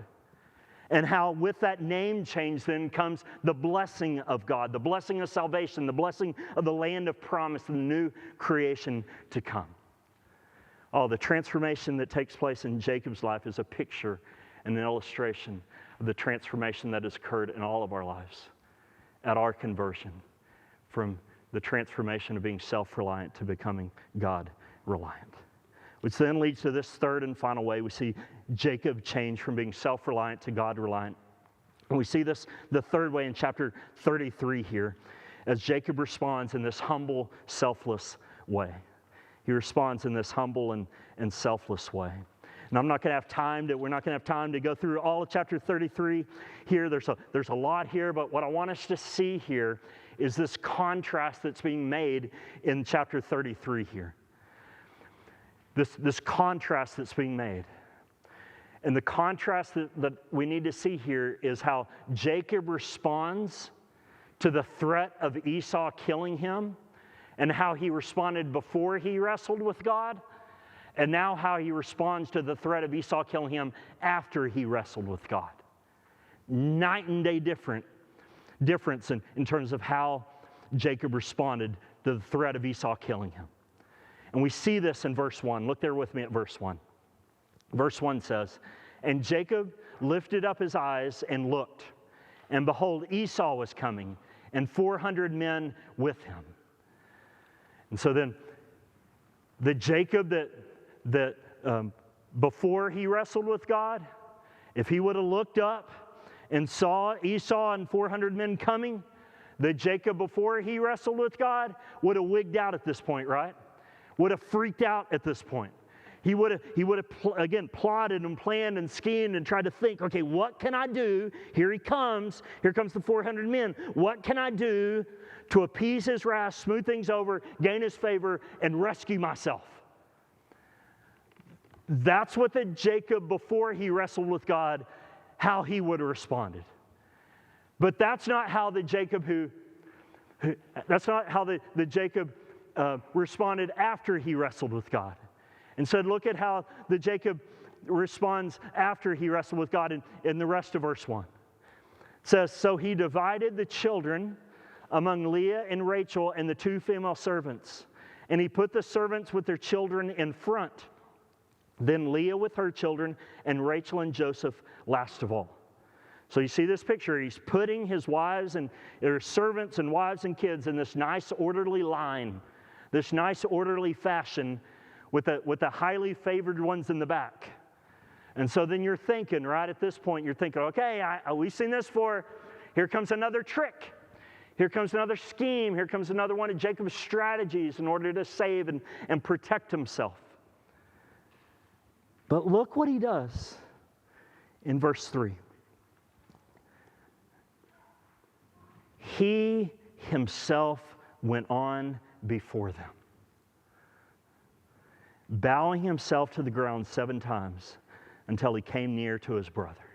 And how with that name change then comes the blessing of God, the blessing of salvation, the blessing of the land of promise, and the new creation to come. Oh, the transformation that takes place in Jacob's life is a picture and an illustration of the transformation that has occurred in all of our lives at our conversion, from the transformation of being self-reliant to becoming God-reliant. Which then leads to this third and final way we see Jacob change from being self-reliant to God-reliant. And we see this the third way in chapter 33 here, as Jacob responds in this humble, selfless way. He responds in this humble and selfless way. And we're not going to have time to go through all of chapter 33 here. There's a lot here, but what I want us to see here is this contrast that's being made in chapter 33 here. This contrast that's being made. And the contrast that we need to see here is how Jacob responds to the threat of Esau killing him, and how he responded before he wrestled with God, and now how he responds to the threat of Esau killing him after he wrestled with God. Night and day difference in terms of how Jacob responded to the threat of Esau killing him. And we see this in verse 1. Look there with me at verse 1. Verse 1 says, "And Jacob lifted up his eyes and looked, and behold, Esau was coming, and 400 men with him." And so then, the Jacob that before he wrestled with God, if he would have looked up and saw Esau and 400 men coming, the Jacob before he wrestled with God would have wigged out at this point, right? Would have freaked out at this point. He would have again plotted and planned and schemed and tried to think, okay, what can I do? Here comes the 400 men. What can I do to appease his wrath, smooth things over, gain his favor, and rescue myself? That's what the Jacob before he wrestled with God, how he would have responded. But that's not how the Jacob the Jacob responded after he wrestled with God. And so look at how the Jacob responds after he wrestled with God in the rest of verse 1. It says, "So he divided the children among Leah and Rachel and the 2 female servants. And he put the servants with their children in front, then Leah with her children, and Rachel and Joseph last of all." So you see this picture. He's putting his wives and their servants and wives and kids in this nice orderly line, this nice orderly fashion, with the highly favored ones in the back. And so then you're thinking, right at this point, you're thinking, okay, we've seen this before. Here comes another trick. Here comes another scheme. Here comes another one of Jacob's strategies in order to save and protect himself. But look what he does in verse 3. He himself went on before them, bowing himself to the ground 7 times until he came near to his brother.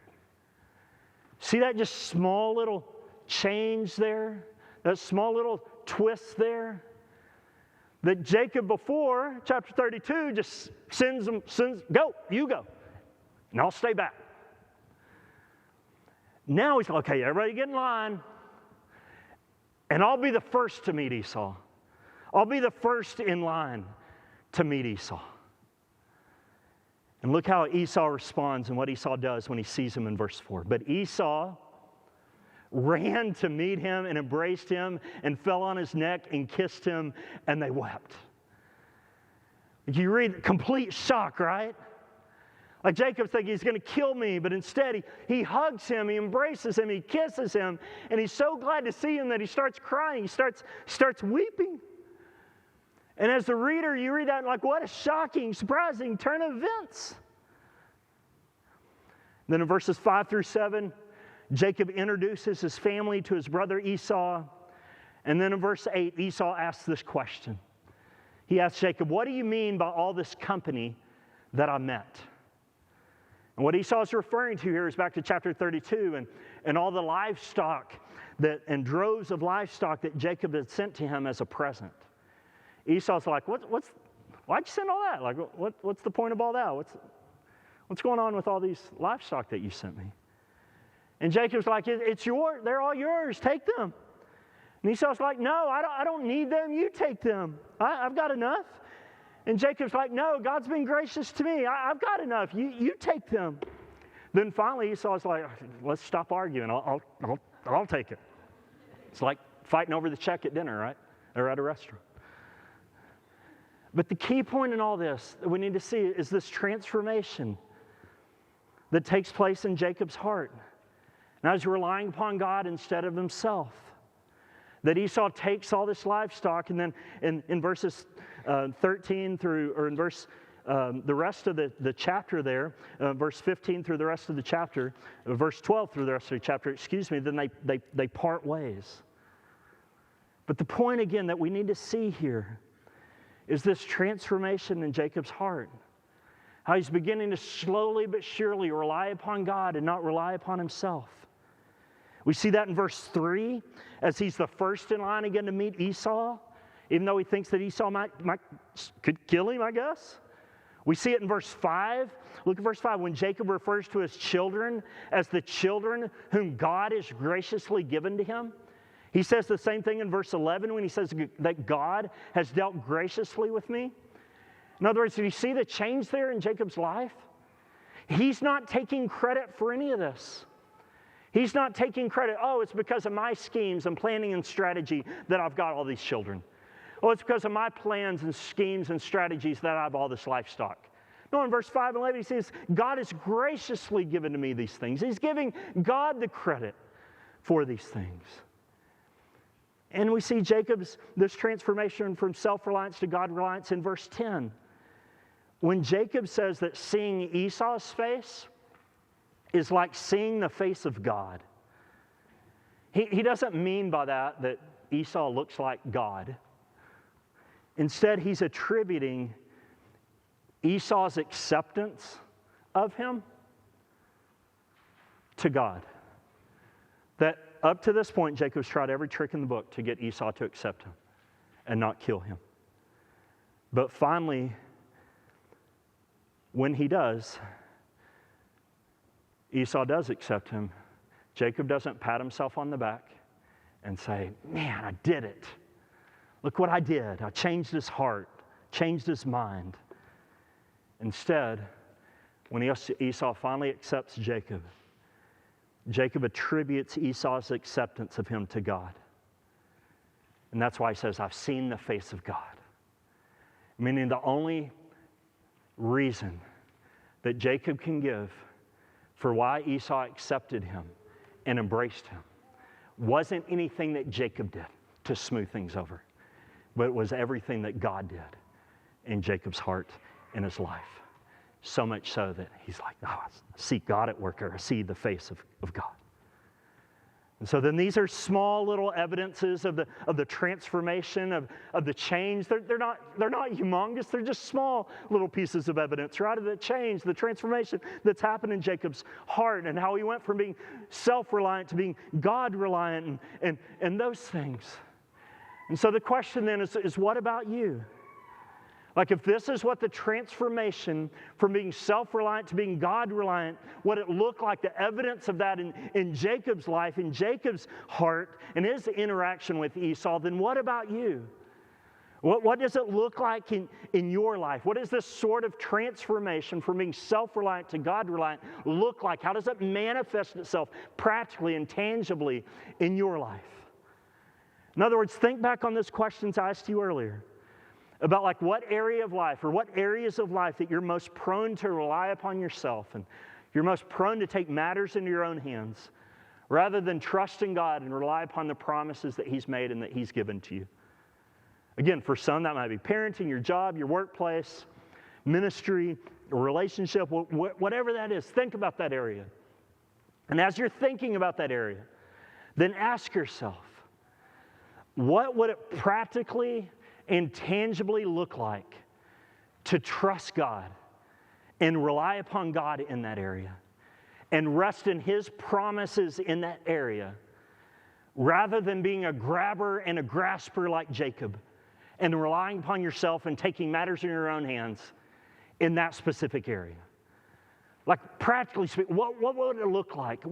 See that just small little change there? That small little twist there? That Jacob before, chapter 32, just sends, go, you go, and I'll stay back. Now he's like, okay, everybody get in line, and I'll be the first to meet Esau. I'll be the first in line to meet Esau. And look how Esau responds and what Esau does when he sees him in verse 4. But Esau ran to meet him and embraced him and fell on his neck and kissed him, and they wept. You read complete shock, right? Like Jacob's thinking he's going to kill me, but instead he hugs him, he embraces him, he kisses him, and he's so glad to see him that he starts crying, he starts weeping. And as the reader, you read that and like, what a shocking, surprising turn of events. Then in verses 5 through 7, Jacob introduces his family to his brother Esau. And then in verse 8, Esau asks this question. He asks Jacob, what do you mean by all this company that I met? And what Esau is referring to here is back to chapter 32 and all the livestock and droves of livestock that Jacob had sent to him as a present. Esau's like, why'd you send all that? Like, what's the point of all that? What's going on with all these livestock that you sent me? And Jacob's like, it's yours. They're all yours. Take them. And Esau's like, no, I don't need them. You take them. I've got enough. And Jacob's like, no, God's been gracious to me. I've got enough. You take them. Then finally Esau's like, let's stop arguing. I'll take it. It's like fighting over the check at dinner, right? Or at a restaurant. But the key point in all this that we need to see is this transformation that takes place in Jacob's heart. Now he's relying upon God instead of himself. That Esau takes all this livestock, and then in verses 13 through, or in verse, the rest of the chapter there, verse 15 through the rest of the chapter, verse 12 through the rest of the chapter, then they part ways. But the point again that we need to see here is this transformation in Jacob's heart. How he's beginning to slowly but surely rely upon God and not rely upon himself. We see that in verse 3, as he's the first in line again to meet Esau, even though he thinks that Esau could kill him, I guess. We see it in verse 5. Look at verse 5. When Jacob refers to his children as the children whom God has graciously given to him, he says the same thing in verse 11 when he says that God has dealt graciously with me. In other words, do you see the change there in Jacob's life? He's not taking credit for any of this. He's not taking credit, it's because of my schemes and planning and strategy that I've got all these children. Oh, it's because of my plans and schemes and strategies that I have all this livestock. No, in verse 5 and 11 he says, God has graciously given to me these things. He's giving God the credit for these things. And we see this transformation from self-reliance to God-reliance in verse 10. When Jacob says that seeing Esau's face is like seeing the face of God. He doesn't mean by that Esau looks like God. Instead, he's attributing Esau's acceptance of him to God. That up to this point, Jacob's tried every trick in the book to get Esau to accept him and not kill him. But finally, when he does, Esau does accept him. Jacob doesn't pat himself on the back and say, man, I did it. Look what I did. I changed his heart, changed his mind. Instead, when Esau finally accepts Jacob, Jacob attributes Esau's acceptance of him to God. And that's why he says, I've seen the face of God. Meaning the only reason that Jacob can give for why Esau accepted him and embraced him wasn't anything that Jacob did to smooth things over, but it was everything that God did in Jacob's heart in his life. So much so that he's like, I see God at work, or I see the face of God. And so then these are small little evidences of the transformation, of the change. They're not humongous. They're just small little pieces of evidence, right? Of the change, the transformation that's happened in Jacob's heart, and how he went from being self-reliant to being God-reliant, and those things. And so the question then is what about you? Like, if this is what the transformation from being self-reliant to being God-reliant, what it looked like, the evidence of that in Jacob's life, in Jacob's heart, and his interaction with Esau, then what about you? What does it look like in your life? What does this sort of transformation from being self-reliant to God-reliant look like? How does it manifest itself practically and tangibly in your life? In other words, think back on those questions I asked you earlier about like what area of life or what areas of life that you're most prone to rely upon yourself and you're most prone to take matters into your own hands rather than trust in God and rely upon the promises that He's made and that He's given to you. Again, for some, that might be parenting, your job, your workplace, ministry, a relationship, whatever that is. Think about that area. And as you're thinking about that area, then ask yourself, what would it practically and tangibly look like to trust God and rely upon God in that area and rest in His promises in that area rather than being a grabber and a grasper like Jacob and relying upon yourself and taking matters in your own hands in that specific area? Like practically speaking, what would it look like?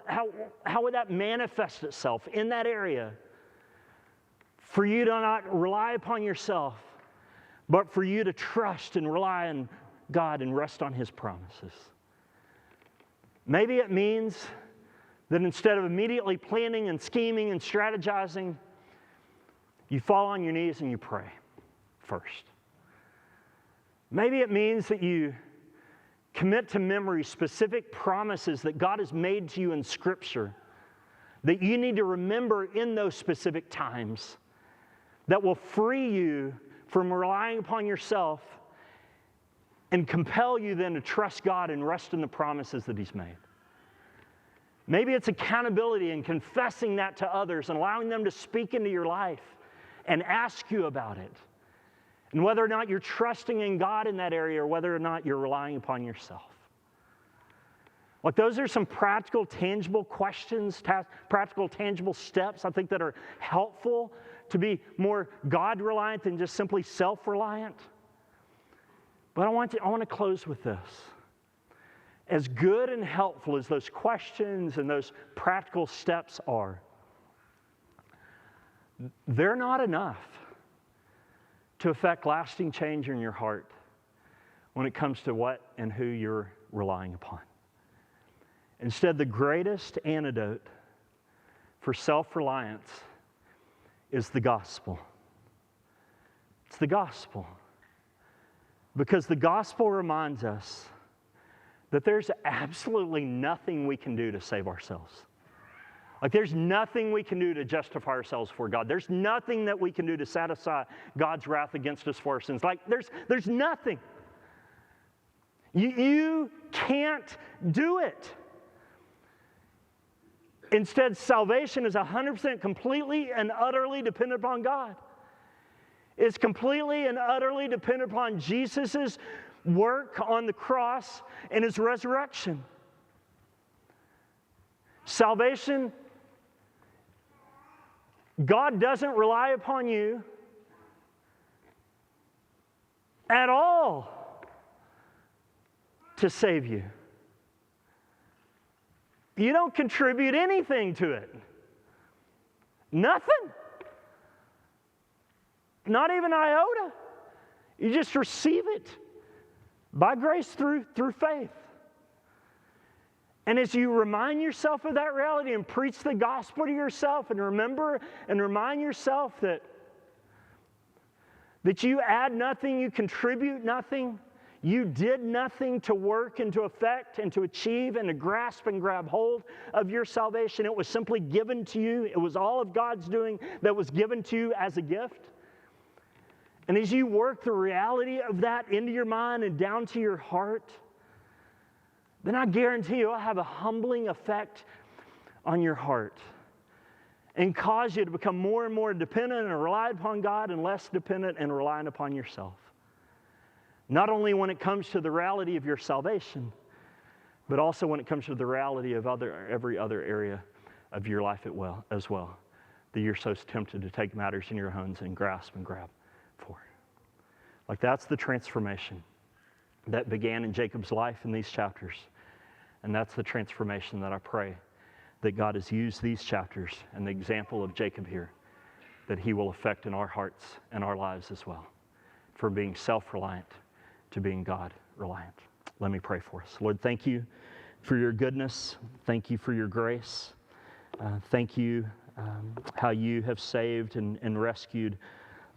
How would that manifest itself in that area for you to not rely upon yourself, but for you to trust and rely on God and rest on His promises? Maybe it means that instead of immediately planning and scheming and strategizing, you fall on your knees and you pray first. Maybe it means that you commit to memory specific promises that God has made to you in Scripture that you need to remember in those specific times that will free you from relying upon yourself and compel you then to trust God and rest in the promises that He's made. Maybe it's accountability and confessing that to others and allowing them to speak into your life and ask you about it. And whether or not you're trusting in God in that area or whether or not you're relying upon yourself. Like those are some practical, tangible questions, practical, tangible steps I think that are helpful to be more God-reliant than just simply self-reliant. But I want to close with this. As good and helpful as those questions and those practical steps are, they're not enough to affect lasting change in your heart when it comes to what and who you're relying upon. Instead, the greatest antidote for self-reliance is the gospel. It's the gospel. Because the gospel reminds us that there's absolutely nothing we can do to save ourselves. Like there's nothing we can do to justify ourselves for God. There's nothing that we can do to satisfy God's wrath against us for our sins. Like there's nothing. You can't do it. Instead, salvation is 100% completely and utterly dependent upon God. It's completely and utterly dependent upon Jesus' work on the cross and His resurrection. Salvation, God doesn't rely upon you at all to save you. You don't contribute anything to it. Nothing. Not even iota. You just receive it by grace through faith. And as you remind yourself of that reality and preach the gospel to yourself and remember and remind yourself that you add nothing, you contribute nothing, you did nothing to work and to effect and to achieve and to grasp and grab hold of your salvation. It was simply given to you. It was all of God's doing that was given to you as a gift. And as you work the reality of that into your mind and down to your heart, then I guarantee you it'll have a humbling effect on your heart and cause you to become more and more dependent and rely upon God and less dependent and relying upon yourself. Not only when it comes to the reality of your salvation, but also when it comes to the reality of every other area of your life as well, that you're so tempted to take matters in your hands and grasp and grab for. Like that's the transformation that began in Jacob's life in these chapters. And that's the transformation that I pray that God has used these chapters and the example of Jacob here that he will affect in our hearts and our lives as well, from being self-reliant to being God-reliant. Let me pray for us. Lord, thank you for your goodness. Thank you for your grace. Thank you how you have saved and rescued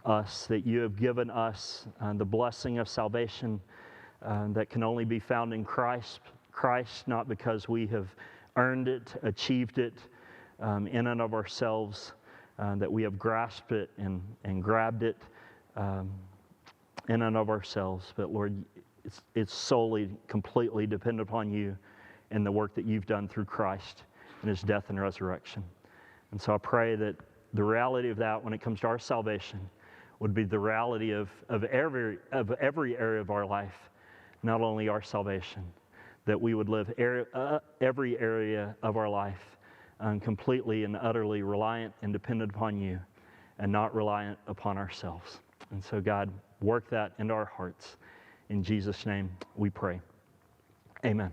us, that you have given us the blessing of salvation that can only be found in Christ, not because we have earned it, achieved it in and of ourselves, that we have grasped it and grabbed it in and of ourselves. But Lord, it's solely, completely dependent upon you and the work that you've done through Christ and his death and resurrection. And so I pray that the reality of that when it comes to our salvation would be the reality of every area of our life, not only our salvation, that we would live every area of our life completely and utterly reliant and dependent upon you and not reliant upon ourselves. And so God, work that into our hearts. In Jesus' name we pray. Amen.